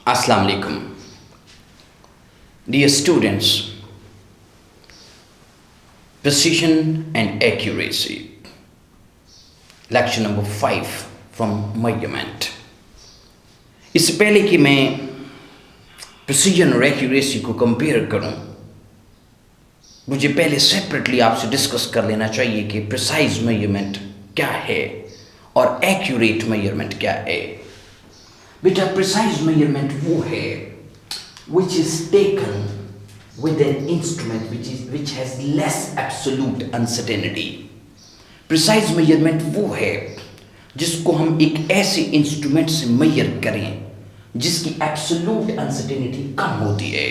Assalamu alaikum. Dear students, precision and accuracy. Lecture number 5 from measurement. इससे पहले कि मैं प्रिसीजन और एक्यूरेसी को कंपेयर करूं, मुझे पहले सेपरेटली आपसे डिस्कस कर लेना चाहिए कि प्रिसाइज मेजरमेंट क्या है और एक्यूरेट मेजरमेंट क्या है. बेटा, प्रिसाइज मेजरमेंट वो है which is taken with an instrument which has less absolute uncertainty. Precise measurement वो है जिसको हम एक ऐसे इंस्ट्रूमेंट से मेजर करें जिसकी एब्सोल्यूट अनसर्टेनिटी कम होती है.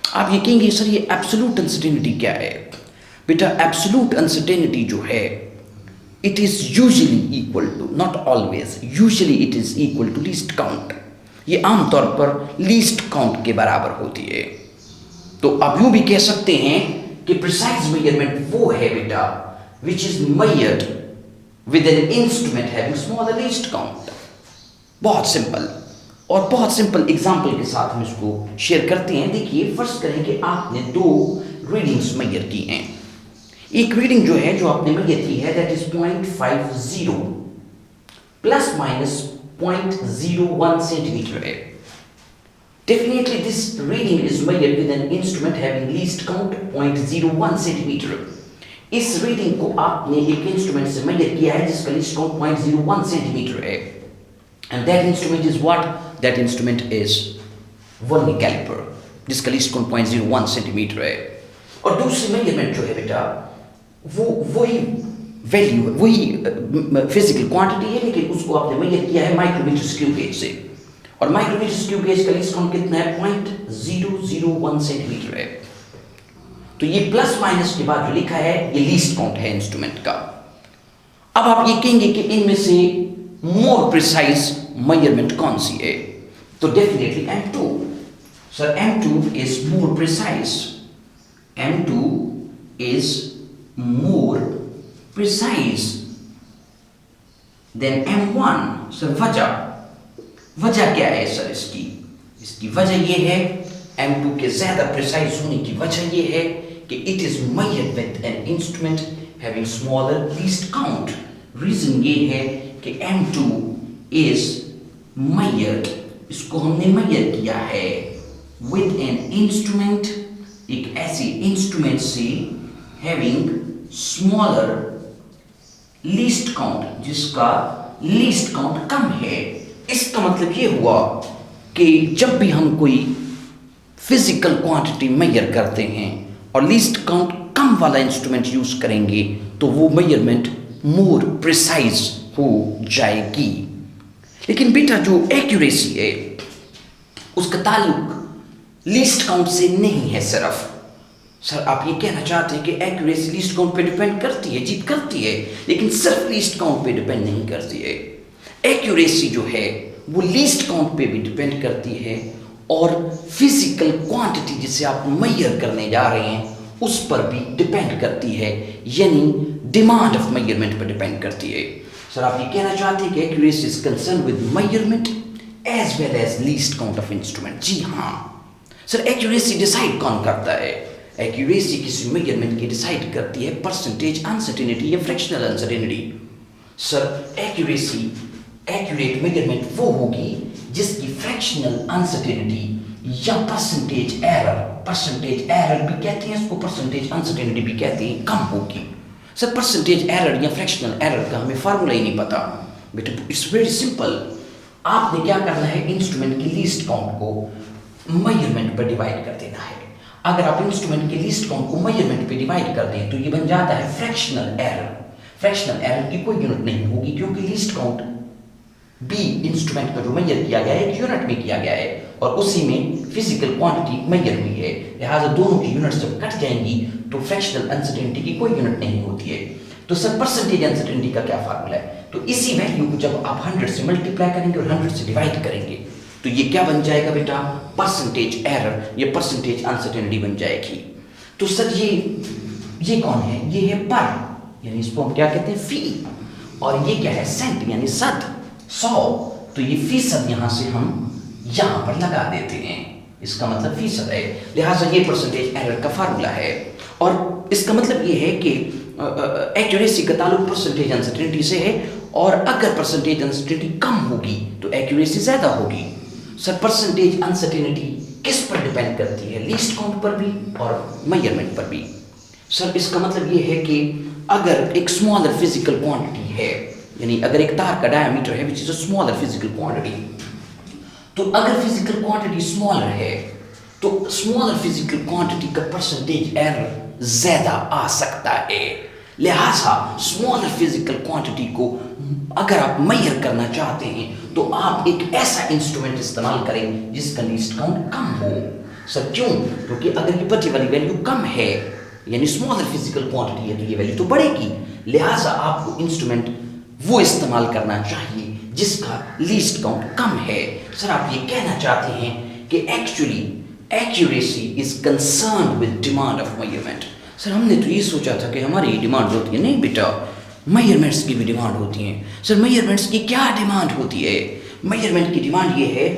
आप ये कहेंगे सर ये एब्सोल्यूट अनसर्टेनिटी क्या है? बेटा, एब्सोल्यूट अनसर्टेनिटी जो है it is usually equal to, not always, usually it is equal to least count. ये आमतौर पर लीस्ट काउंट के बराबर होती है. तो आप यूं भी कह सकते हैं कि प्रिसाइज मेजरमेंट वो है बेटा which is measured with an instrument having smaller least count. बहुत सिंपल, और बहुत सिंपल एग्जाम्पल के साथ हम इसको शेयर करते हैं. देखिए, फर्स्ट करें कि आपने 2 रीडिंग्स मेजर की हैं. एक रीडिंग जो है जो आपने मेजर की है that is 0.50 plus minus 0.01 centimetre है. Definitely this reading is measured with an instrument having least count 0.01 centimetre. इस रीडिंग को आपने एक इंस्ट्रूमेंट से मेजर किया है जिसका लीस्ट काउंट 0.01 सेंटीमीटर है. And that instrument is what? That instrument is vernier caliper जिसका लीस्ट काउंट 0.01 सेंटीमीटर है. और दूसरी मेजरमेंट जो है बेटा वो वही वैल्यू, वही फिजिकल क्वांटिटी है, लेकिन उसको आपने मेजर किया है माइक्रोमीटर स्क्रू गेज से. और माइक्रोमीटर स्क्रू गेज का लीस्ट काउंट कितना है? 0.001 सेंटीमीटर है. तो ये प्लस माइनस के बाद जो लिखा है ये लीस्ट काउंट है इंस्ट्रूमेंट का. अब आप ये कहेंगे कि इनमें से मोर प्रिसाइज मेजरमेंट कौन सी है? तो definitely M2. Sir M2 is more precise. M2 is more precise than M1. Sir वजह क्या है सर इसकी वजह ये है, M2 के ज्यादा प्रिसाइज होने की वजह ये है कि it is measured with an instrument having smaller least count. Reason ये है कि M2 is measured, इसको हमने मेजर किया है with an instrument, एक ऐसी इंस्ट्रूमेंट से हैविंग स्मॉलर लीस्ट काउंट, जिसका लीस्ट काउंट कम है. इसका मतलब ये हुआ कि जब भी हम कोई फिजिकल क्वांटिटी मेजर करते हैं और लीस्ट काउंट कम वाला इंस्ट्रूमेंट यूज करेंगे तो वो मेजरमेंट मोर प्रिसाइज हो जाएगी. लेकिन बेटा जो एक्यूरेसी है उसका ताल्लुक लीस्ट काउंट से नहीं है सिर्फ. सर आप ये कहना चाहते हैं कि एक्यूरेसी लीस्ट काउंट पे डिपेंड करती है? जी करती है, लेकिन सिर्फ लीस्ट काउंट पे डिपेंड नहीं करती है. एक्यूरेसी जो है वो लीस्ट काउंट पे भी डिपेंड करती है और फिजिकल क्वांटिटी जिसे आप मेजर करने जा रहे हैं उस पर भी डिपेंड करती है, यानी डिमांड ऑफ मेजरमेंट पर डिपेंड करती है. सर आप ये कहना चाहते हैं कि accuracy is concern with measurement as well as least count of instrument? जी हाँ. सर एक्यूरेसी डिसाइड कौन करता है? एक्यूरेसी किसी मेजरमेंट की डिसाइड करती है परसेंटेज अनसर्टेनिटी या fractional uncertainty. Sir accurate measurement वो होगी जिसकी फ्रैक्शनल अनसर्टेनिटी या परसेंटेज एरर भी कहते हैं इसको, परसेंटेज अनसर्टेनिटी भी कहते हैं, कम होगी. सर परसेंटेज एरर या फ्रैक्शनल एरर का हमें फार्मूला ही नहीं पता. बेटा इट्स वेरी सिंपल. आपने क्या करना है, इंस्ट्रूमेंट की लीस्ट काउंट को मेजरमेंट पर डिवाइड कर देना है. अगर आप इंस्ट्रूमेंट के लीस्ट काउंट को मेजरमेंट पे डिवाइड कर दें तो ये बन जाता है फ्रैक्शनल एरर. फ्रैक्शनल एरर की कोई यूनिट नहीं होगी क्योंकि लीस्ट काउंट बी इंस्ट्रूमेंट का जो मेजर किया गया है एक यूनिट में किया गया है और उसी में फिजिकल क्वांटिटी मेजर हुई है. लिहाजा दोनों की यूनिट्स जब कट जाएंगी तो फ्रैक्शनल अनसर्टेनिटी की कोई यूनिट नहीं होती है. तो सर परसेंटेज अनसर्टेनिटी का क्या फार्मूला है? तो इसी वैल्यू को जब आप 100 से मल्टीप्लाई करेंगे और 100 से डिवाइड करेंगे तो ये क्या बन जाएगा बेटा? परसेंटेज एरर या परसेंटेज अनसर्टेनिटी बन जाएगी. तो सर ये कौन है? ये है पर, यानी इसको हम क्या कहते हैं? फी. और ये क्या है, सेंट यानी सद, 100, तो ये फीसद यहाँ से हम यहाँ पर लगा देते हैं, इसका मतलब फीसद है, लिहाजा ये परसेंटेज एरर का फार्मूला है। और इसका मतलब ये है कि एक्यूरेसी का ताल्लुक परसेंटेज अनसर्टेनिटी से है, और अगर परसेंटेज अनसर्टेनिटी कम होगी तो एक्यूरेसी ज़्यादा होगी। सर परसेंटेज अनसर्टेनिटी किस पर डिपेंड करती है, लीस्ट काउंट पर भी और मेजरमेंट पर भी। सर इसका मतलब ये है कि अगर एक स्मॉलर फिजिकल क्वांटिटी है, यानी अगर एक तार का डायमीटर है which is a smaller physical quantity, तो अगर फिजिकल क्वांटिटी स्मॉलर है तो स्मॉलर फिजिकल क्वांटिटी का परसेंटेज एरर ज्यादा आ सकता है। लिहाजा स्मॉलर फिजिकल क्वांटिटी को अगर आप मेजर करना चाहते हैं तो आप एक ऐसा इंस्ट्रूमेंट इस्तेमाल करें जिसका लीस्ट काउंट कम हो। सर क्यों? क्योंकि अगर ये बची वाली वैल्यू कम है, यानी स्मॉलर फिजिकल क्वांटिटी है, तो ये वैल्यू तो बढ़ेगी। लिहाजा आपको इंस्ट्रूमेंट वो इस्तेमाल करना चाहिए जिसका लीस्ट काउंट कम है। सर आप ये कहना चाहते हैं कि actually accuracy is concerned with demand of measurement. Sir हमने तो ये सोचा था कि हमारी डिमांड होती है, नहीं बेटा, मेजरमेंट्स की भी डिमांड होती है। सर मेजरमेंट्स की क्या डिमांड होती है? मेजरमेंट की डिमांड ये है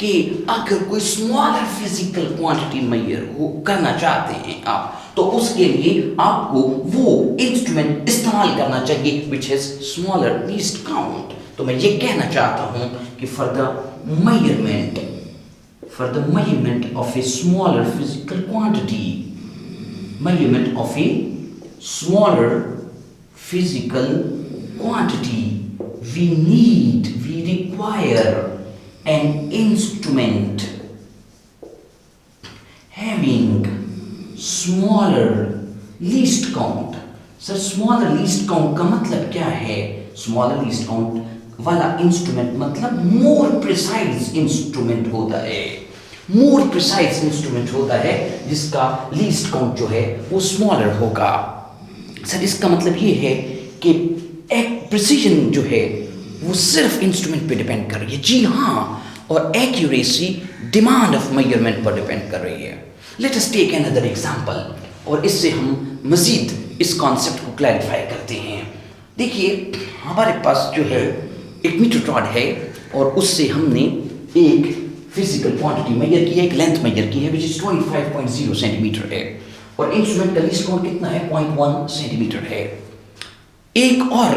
कि अगर कोई स्मॉलर फिजिकल क्वांटिटी मेजर हो करना चाहते हैं आप, तो उसके लिए आपको वो इंस्ट्रूमेंट इस्तेमाल करना चाहिए which has smaller least count. तो मैं ये कहना चाहता हूँ कि for the measurement of a smaller physical quantity, measurement of a smaller physical quantity, we require an instrument having smaller least count। Sir smaller least count का मतलब क्या है? स्मॉलर लीस्ट काउंट वाला इंस्ट्रूमेंट मतलब मोर प्रिसाइज इंस्ट्रूमेंट होता है, more precise instrument होता है जिसका लीस्ट काउंट जो है वो स्मॉलर होगा। सर इसका मतलब ये है कि एक प्रिसीजन जो है वो सिर्फ इंस्ट्रूमेंट पे डिपेंड कर रही है। जी हाँ, और एक्यूरेसी डिमांड ऑफ मेजरमेंट पर डिपेंड कर रही है। Let us take another example, और इससे हम मजीद इस कॉन्सेप्ट को क्लैरिफाई करते हैं। देखिए हमारे पास जो है एक मीटर रॉड है और उससे हमने एक फिजिकल क्वांटिटी मेजर की है, एक लेंथ मेजर की है विच इज 25.0 सेंटीमीटर है, और इंस्ट्रूमेंट का लीस्ट काउंट कितना है? 0.1 सेंटीमीटर है। एक और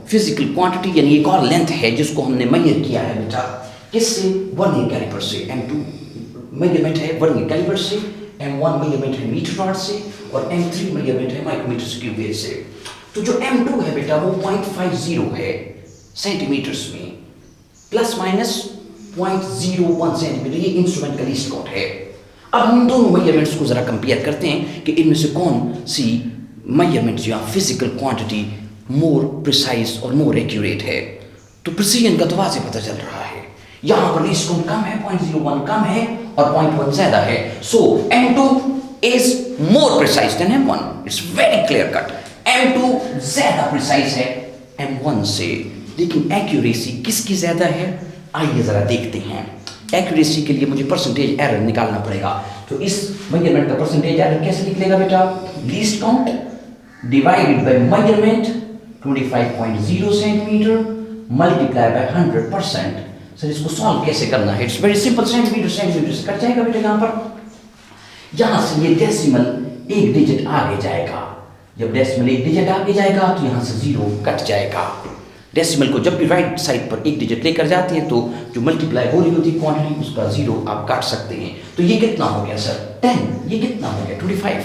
फिजिकल क्वांटिटी यानी एक और लेंथ है जिसको हमने मेजर किया है बेटा, किससे? वर्नियर कैलिपर से। M2 मेजरमेंट है वर्नियर कैलिपर से, M1 मेजरमेंट है मीटर रॉड से, और M3 मेजरमेंट है माइक्रोमीटर क्यूब वेव से। तो जो M2 है बेटा वो 0.50 है सेंटीमीटर्स में, प्लस माइनस 0.01 सेंटीमीटर, ये इंस्ट्रूमेंट का लीस्ट काउंट है। अब हम दोनों मेजरमेंट्स को जरा कंपेयर करते हैं कि इनमें से कौन सी मेजरमेंट या फिजिकल क्वांटिटी मोर प्रिसाइज और मोर एक्यूरेट है। तो प्रिसीजन का तो वाज़ेह पता चल रहा है, यहाँ पर लीस्ट काउंट कम है, 0.01 कम है और 0.1 ज्यादा है। So M2 is more precise than M1, it's very clear cut. M2 ज्यादा प्रिसाइज है M1 से, लेकिन एक्यूरेसी किसकी ज्यादा है? आइए जरा देखते हैं। एक्यूरेसी के लिए मुझे परसेंटेज एरर निकालना पड़ेगा, तो इस मेजरमेंट का परसेंटेज एरर कैसे निकलेगा बेटा? Least count divided by measurement 25.0 centimetre multiply by 100%। Sir इसको सॉल्व कैसे करना है? इट्स वेरी सिंपल, सेंटीमीटर से कट जाएगा बेटा। यहाँ पर यहाँ से ये डेसिमल एक डिजिट आगे जाएगा, जब डेसिमल एक डिजिट आगे जाएगा तो यहाँ से 0 कट जाएगा। डेसिमल को जब भी राइट साइड पर एक डिजिट लेकर जाते हैं तो जो मल्टीप्लाई हो रही होती है क्वांटिटी उसका 0 आप काट सकते हैं। तो ये कितना हो गया सर? 10। ये कितना हो गया? 25।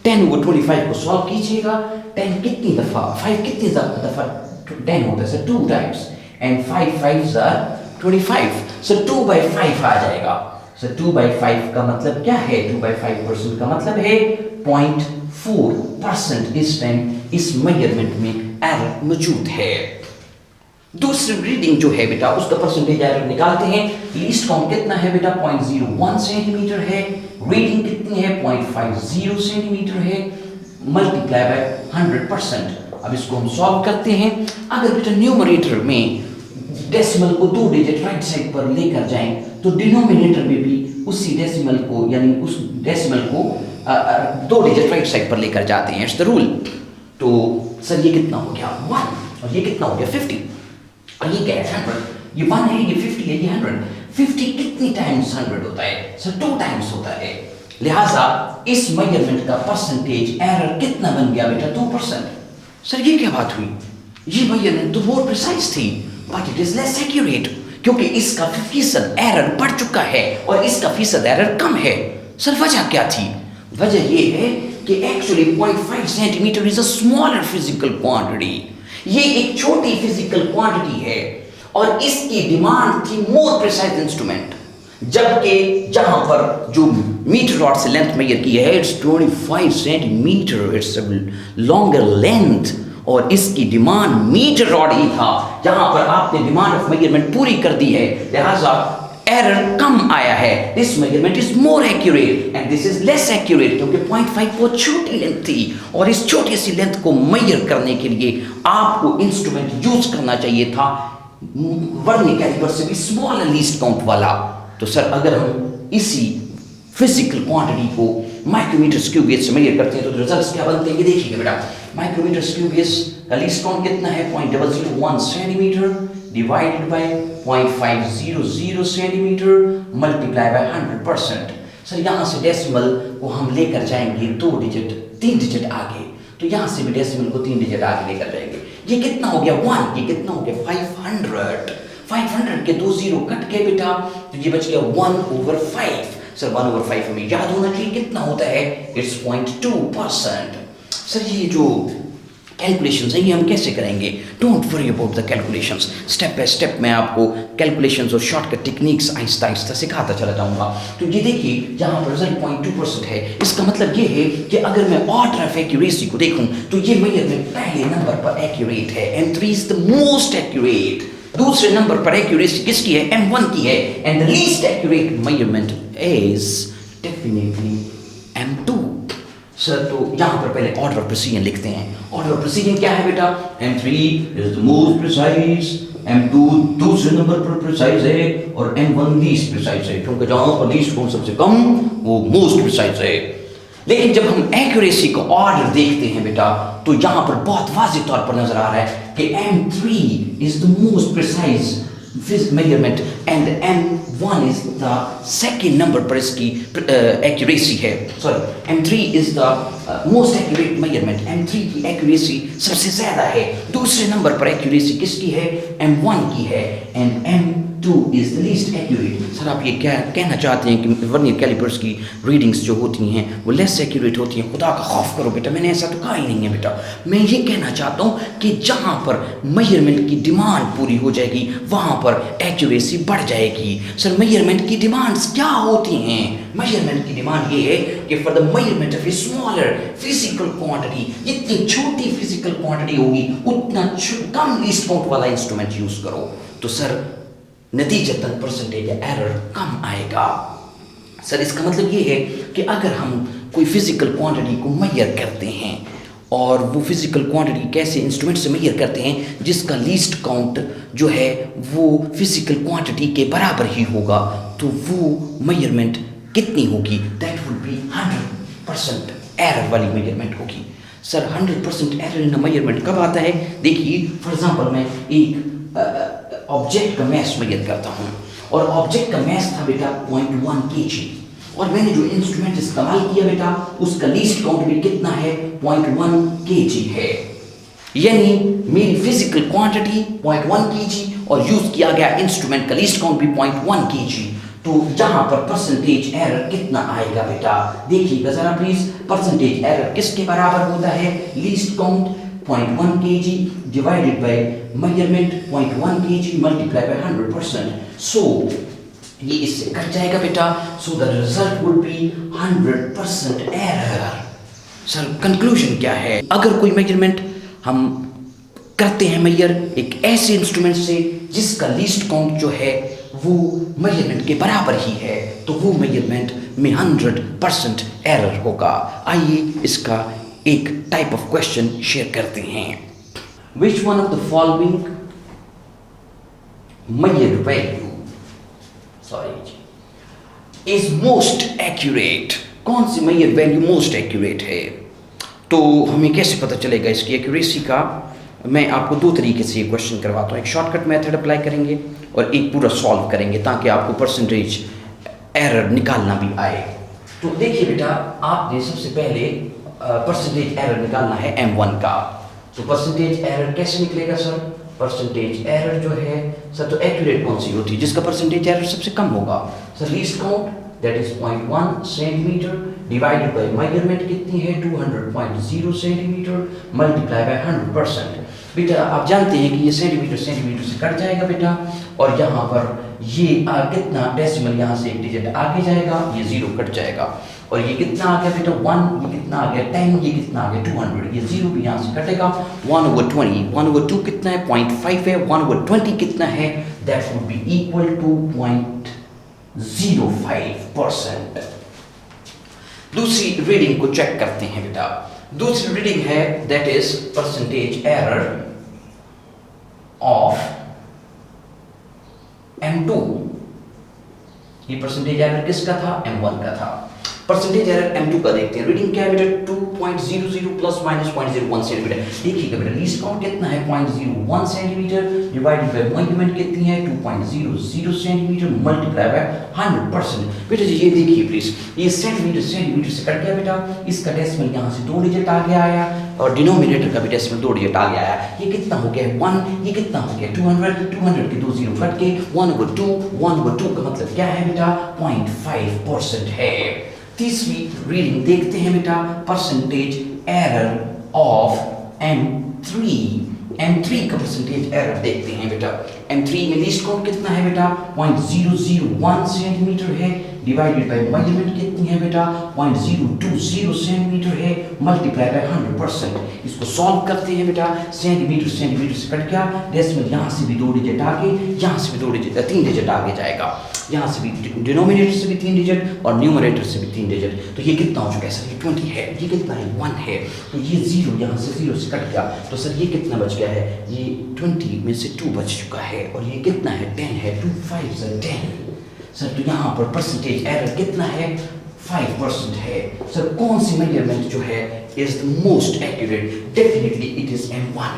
10 over 25 को सॉल्व कीजिएगा। 10 कितनी दफ़ा, 5 कितनी दफ़ा 10 होता है sir? 2 times, and 5 5s are 25। Sir 2/5 आ जाएगा। सर 2/5 का मतलब क्या है? 2/5% का मतलब है 0.4%। इस टाइम इस मेजरमेंट में एरर मौजूद है। दूसरी रीडिंग जो है बेटा उसका परसेंटेज एरर निकालते हैं। लीस्ट काउंट कितना है बेटा? 0.01 सेंटीमीटर है। रीडिंग कितनी है? 0.50 सेंटीमीटर है, मल्टीप्लाई बाय 100%। अब इसको हम सॉल्व करते हैं। अगर बेटा न्यूमरेटर में डेसिमल को 2 डिजिट राइट साइड पर लेकर जाएं तो डिनोमिनेटर में भी उसी डेसिमल को यानी उस डेसिमल को 2 डिजिट राइट साइड पर लेकर जाते हैं। It's the rule. तो सर ये कितना हो गया? 1। और ये कितना हो गया 50, और ये क्या है 100, ये 1 है, ये 50 है, ये 100। 50 कितनी टाइम्स 100 होता है सर? 2 टाइम्स होता है। लिहाजा इस मेजरमेंट का परसेंटेज एरर कितना बन गया बेटा? 2%। सर ये क्या बात हुई? ये मेजरमेंट तो मोर प्रिसाइज थी, but it is less accurate, क्योंकि इसका फीसद एरर बढ़ चुका है और इसका फीसद एरर कम है। सर वजह क्या थी? वजह ये है कि actually 0.5 centimetre is a smaller physical quantity. ये एक छोटी फिजिकल क्वांटिटी है और इसकी डिमांड थी मोर प्रिसाइज इंस्ट्रूमेंट, जबकि जहां पर जो मीटर रॉड से लेंथ मेजर की है it's 25 centimetre, it's longer length, और इसकी डिमांड मीटर रॉड ही था। जहां पर आपने डिमांड ऑफ मेजरमेंट पूरी कर दी है, लिहाजा एरर कम आया है। This measurement is more accurate and this is less accurate, क्योंकि 0.5 बहुत छोटी लेंथ थी और इस छोटी सी लेंथ को मेजर करने के लिए आपको इंस्ट्रूमेंट यूज करना चाहिए था वर्नियर कैलिपर से भी स्मॉलर लीस्ट काउंट वाला। तो सर अगर हम इसी फिजिकल क्वांटिटी को माइक्रोमीटर क्यूब गेज से मेजर करते हैं तो रिजल्ट्स क्या बनते हैं ये देखिएगा बेटा। माइक्रोमीटर क्यूब गेज का लीस्ट काउंट कितना है? 0.001 centimetre divided by 0.500 centimetre multiply by 100%। Sir यहाँ से डेसिमल को हम लेकर जाएंगे 3 डिजिट आगे, तो यहाँ से भी डेसिमल को 3 डिजिट आगे लेकर जाएंगे। ये कितना हो गया 1, ये कितना हो गया 500। 500 के 2 जीरो कट गए बेटा, तो ये बच गया 1/5। सर 1/5 हमें याद होना चाहिए कितना होता है? इट्स 0.2%। सर ये जो कैलकुलेशंस हैं ये हम कैसे करेंगे? Don't worry about the calculations, step by step मैं आपको कैलकुलेशंस और शॉर्टकट टेक्निक्स आहिस्ता आहिस्ता सिखाता चला जाऊंगा। तो ये देखिए यहाँ पर रिजल्ट 0.2% है। इसका मतलब ये है कि अगर मैं ऑर्डर ऑफ एक्यूरेसी को देखूं तो ये मेजरमेंट पहले नंबर पर एक्यूरेट है, M3 is the most accurate. दूसरे नंबर पर एक्यूरेसी किसकी है? M1 की है। And the least accurate measurement is definitely M2। Sir तो यहाँ पर पहले ऑर्डर ऑफ प्रिसीजन लिखते हैं। ऑर्डर ऑफ प्रिसीजन क्या है बेटा? M3 is the most precise, M2 दूसरे नंबर पर प्रिसाइज है और M1 लीस्ट प्रिसाइज है, क्योंकि जहाँ पर लीस्ट काउंट सबसे कम वो मोस्ट प्रिसाइज है। लेकिन जब हम एक्यूरेसी का ऑर्डर देखते हैं बेटा तो यहाँ पर बहुत वाज़ेह तौर पर नजर आ रहा है कि M3 is the most precise measurement and M1 is the second number पर इसकी एक्यूरेसी है। Sorry M3 is the most accurate measurement, M3 की एक्यूरेसी सबसे ज्यादा है। दूसरे नंबर पर एक्यूरेसी किसकी है? M1 की है and M2 is the least accurate. Sir आप ये क्या कहना चाहते हैं कि वर्नियर कैलिपर्स की रीडिंग्स जो होती हैं वो लेस एक्यूरेट होती हैं? खुदा का खौफ करो बेटा, मैंने ऐसा तो कहा ही नहीं है बेटा। मैं ये कहना चाहता हूँ कि जहाँ पर मेजरमेंट की डिमांड पूरी हो जाएगी वहाँ पर एक्यूरेसी बढ़ जाएगी। सर मेजरमेंट की डिमांड्स क्या होती हैं? मेजरमेंट की डिमांड ये है कि for the measurement of a smaller physical quantity, जितनी छोटी फिजिकल क्वांटिटी होगी उतना कम लीस्ट काउंट वाला इंस्ट्रूमेंट यूज करो। तो सर नतीजतन परसेंटेज एरर कम आएगा। सर इसका मतलब ये है कि अगर हम कोई फिजिकल क्वांटिटी को मेजर करते हैं और वो फिजिकल क्वांटिटी कैसे इंस्ट्रूमेंट से मेजर करते हैं जिसका लीस्ट काउंट जो है वो फिजिकल क्वांटिटी के बराबर ही होगा, तो वो मेजरमेंट कितनी होगी? दैट वुड बी 100% एरर वाली मेजरमेंट होगी। सर 100% एरर इन मेजरमेंट कब आता है? देखिए फॉर एग्जांपल मैं एक ऑब्जेक्ट का मास मेजर करता हूँ और ऑब्जेक्ट का मास था बेटा 0.1 kg और मैंने जो इंस्ट्रूमेंट इस्तेमाल किया बेटा उसका लीस्ट काउंट भी कितना है? 0.1 kg है। यानी मेरी फिजिकल क्वांटिटी 0.1 kg और यूज किया गया इंस्ट्रूमेंट का लीस्ट काउंट भी 0.1 kg। तो जहां पर परसेंटेज एरर कितना आएगा बेटा? देखिएगा जरा प्लीज, परसेंटेज एरर किसके बराबर होता है? Least count 0.1 kg divided by measurement 0.1 kg multiplied by 100%. So ये इससे कट जाएगा बेटा। So the result would be 100% error. Sir conclusion क्या है? अगर कोई मेजरमेंट हम करते हैं मेजर एक ऐसे इंस्ट्रूमेंट से जिसका लीस्ट काउंट जो है वो मेजरमेंट के बराबर ही है, तो वो मेजरमेंट में 100% एरर होगा। आइए इसका एक टाइप ऑफ क्वेश्चन शेयर करते हैं। Which one of the following measure value is most accurate? कौन सी मेजर वैल्यू मोस्ट एक्यूरेट है? तो हमें कैसे पता चलेगा इसकी एक्यूरेसी का? मैं आपको दो तरीके से ये क्वेश्चन करवाता हूँ, एक शॉर्टकट मेथड अप्लाई करेंगे और एक पूरा सॉल्व करेंगे ताकि आपको परसेंटेज एरर निकालना भी आए। तो देखिए बेटा, आपने सबसे पहले परसेंटेज एरर निकालना है M1 का। तो परसेंटेज एरर कैसे निकलेगा सर? परसेंटेज एरर जो है सर, तो एक्यूरेट कौन सी होती है जिसका परसेंटेज एरर सबसे कम होगा? Sir least count that is 0.1 centimetre divided by measurement कितनी है 200.0 सेंटीमीटर मल्टीप्लाई बाय 100%। बेटा आप जानते हैं कि ये सेंटीमीटर सेंटीमीटर से कट जाएगा बेटा, और यहाँ पर ये कितना डेसिमल यहाँ से एक डिजिट आगे जाएगा, ये 0 कट जाएगा, और ये कितना आ गया बेटा 1, ये कितना आ गया 10, ये कितना आ गया 200, ये 0 भी यहाँ से कटेगा। 1/20, 1/2 कितना है 0.5 है, 1/20 कितना है that would be equal to 0.05%। दूसरी रीडिंग को चेक करते हैं बेटा। दूसरी रीडिंग है that is percentage error of M2। ये परसेंटेज एरर किसका था? M1 का था। परसेंटेज एरर M2 का देखते हैं। रीडिंग क्या है बेटा 2.00 प्लस माइनस 0.01 सेंटीमीटर। देखिएगा बेटा लीस्ट काउंट कितना है 0.01 सेंटीमीटर डिवाइडेड बाय मेजरमेंट कितनी है 2.00 सेंटीमीटर मल्टीप्लाई बाय 100%। बेटा जी ये देखिए प्लीज, ये सेंटीमीटर सेंटीमीटर से कट गया बेटा, इसका डेसिमल यहाँ से 2 डिजिट आगे आया और डिनोमिनेटर का भी डेसिमल 2 डिजिट आगे आया। ये कितना हो गया 1, ये कितना हो गया 200 के 2 0 कट के 1/2 का मतलब क्या है बेटा 0.5% है। तीसरी रीडिंग देखते हैं बेटा, परसेंटेज एरर ऑफ M3 का परसेंटेज एरर देखते हैं बेटा। M3 में लीस्ट काउंट कितना है बेटा 0.001 सेंटीमीटर है डिवाइडेड बाय मेजरमेंट कितनी है बेटा 0.020 सेंटीमीटर है मल्टीप्लाई बाय 100%। इसको सॉल्व करते हैं बेटा, सेंटीमीटर सेंटीमीटर से कट गया, डेसिमल यहाँ से भी 2 डिजिट आगे, यहाँ से भी 3 डिजिट आगे जाएगा, यहाँ से भी डिनोमिनेटर से भी 3 डिजिट और न्यूमरेटर से भी 3 डिजिट। तो ये कितना हो चुका है सर? ये 20 है। ये कितना है 1 है, तो ये 0 यहाँ से 0 से कट गया, तो सर ये कितना बच गया है? ये 20 में से 2 बच चुका है, और ये कितना है 10 है, 2 5 सर 10 सर। तो यहाँ पर परसेंटेज एरर कितना है 5% है। सर कौन सी मेजरमेंट जो है is the most accurate? Definitely it is M1,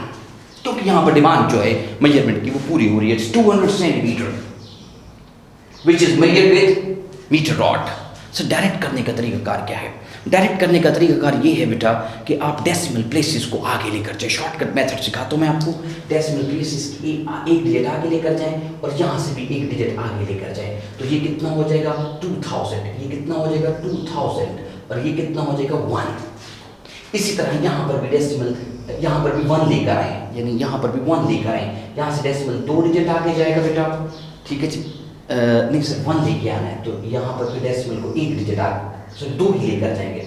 क्योंकि यहाँ पर डिमांड जो है मेजरमेंट की वो पूरी हो रही है 200 centimetre which is measured with meter rod। So direct करने का तरीकाकार क्या है? डायरेक्ट करने का तरीकाकार ये है बेटा कि आप डेसिमल प्लेसेस को आगे लेकर जाए। शॉर्टकट मेथड सिखाता हूँ मैं आपको। डेसिमल प्लेसेस की एक डिजिट आगे लेकर जाएं और यहाँ से भी एक डिजिट आगे लेकर जाएं, तो ये कितना हो जाएगा 2000, ये कितना हो जाएगा 2000, और ये कितना हो जाएगा 1। इसी तरह यहाँ पर भी डेसिमल, यहाँ पर भी 1 लेकर आए, यानी यहाँ पर भी 1 लेकर आए, यहाँ से डेसिमल 2 डिजिट आगे जाएगा बेटा, ठीक है जी। नहीं सर 1 लेके आना है, तो यहाँ पर फिर डेसिमल को 1 डिजिट आगे, सर 2 ही लेकर जाएंगे,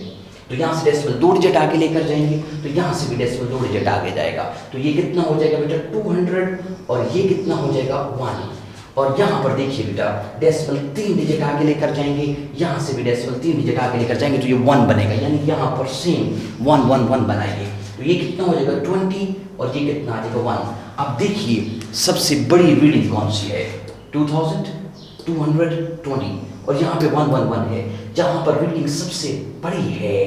तो यहाँ से डेसिमल 2 डिजिट आगे लेकर जाएंगे, तो यहाँ से भी डेसिमल 2 डिजिट आगे जाएगा, तो ये कितना हो जाएगा बेटा 200, और ये कितना हो जाएगा 1। और यहाँ पर देखिए बेटा डेसिमल 3 डिजिट आगे लेकर जाएंगे, यहाँ से भी डेसिमल 3 डिजिट आगे लेकर जाएंगे, तो ये 1 बनेगा, यानी यहाँ पर सेम 1 1 1 बनाएंगे, तो ये कितना हो जाएगा 20, और ये कितना आ जाएगा 1। अब देखिए सबसे बड़ी रीडिंग कौन सी है 2000 220, और यहाँ पे 111 है। जहां पर रीडिंग सबसे बड़ी है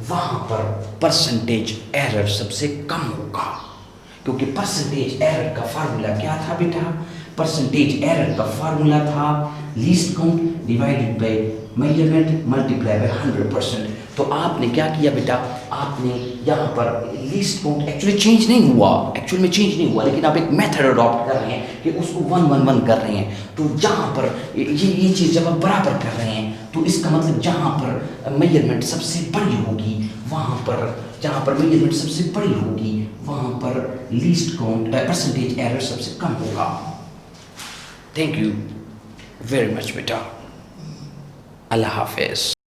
वहां पर परसेंटेज एरर सबसे कम होगा, क्योंकि परसेंटेज एरर का फार्मूला क्या था बेटा? परसेंटेज एरर का फार्मूला था least count divided by measurement multiply by 100%। तो आपने क्या किया बेटा, आपने यहाँ पर लीस्ट काउंट एक्चुअली चेंज नहीं हुआ, लेकिन आप एक मेथड अडॉप्ट कर रहे हैं कि उसको 1 1 1 कर रहे हैं। तो जहाँ पर ये चीज़ जब आप बराबर कर रहे हैं, तो इसका मतलब जहाँ पर मेजरमेंट सबसे बड़ी होगी वहाँ पर, जहाँ पर मेजरमेंट सबसे बड़ी होगी वहाँ पर लीस्ट काउंट परसेंटेज एरर सबसे कम होगा। थैंक यू वेरी मच बेटा, अल्लाह हाफिज़।